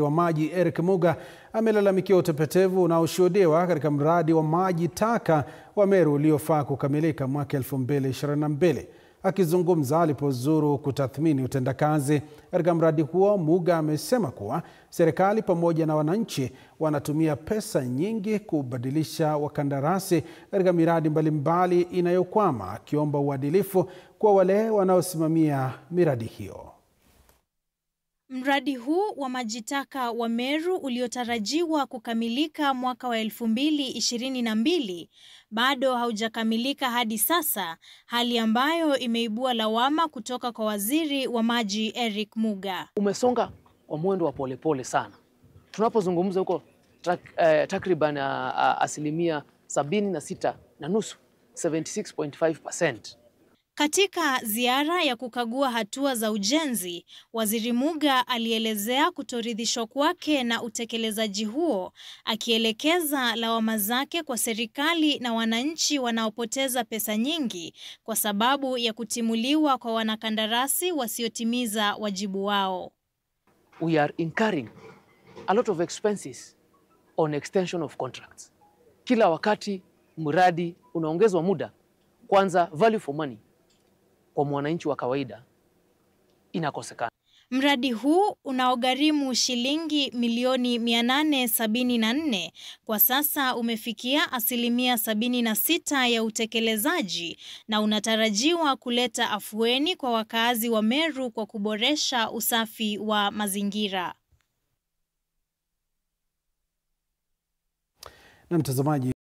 Wa maji Eric Muga amelalamikia utepetevu unaoshuhudiwa katika mradi wa maji taka wa Meru uliofaa kukamilika mwaka 2022. Akizungumza alipozuru kutathmini utendakazi katika mradi huo, Muga amesema kuwa serikali pamoja na wananchi wanatumia pesa nyingi kubadilisha wakandarasi katika miradi mbalimbali inayokwama, akiomba uadilifu kwa wale wanaosimamia miradi hiyo. Mradi huu wa maji taka wa Meru uliotarajiwa kukamilika mwaka wa 2022 bado haujakamilika hadi sasa, hali ambayo imeibua lawama kutoka kwa waziri wa maji Eric Muga. Umesonga kwa mwendo wa polepole sana. Tunapozungumza huko takriban asilimia 76.5, 76.5%. Katika ziara ya kukagua hatua za ujenzi, Waziri Muga alielezea kutoridhishwa kwake na utekelezaji huo, akielekeza lawama zake kwa serikali na wananchi wanaopoteza pesa nyingi kwa sababu ya kutimuliwa kwa wanakandarasi wasiotimiza wajibu wao. We are incurring a lot of expenses on extension of contracts. Kila wakati mradi unaongezwa muda, kwanza value for money kwa mwananchi wa kawaida inakosekana. Mradi huu unaogharimu shilingi milioni 874 kwa sasa umefikia asilimia 76 ya utekelezaji na unatarajiwa kuleta afueni kwa wakazi wa Meru kwa kuboresha usafi wa mazingira. Na mtazamaji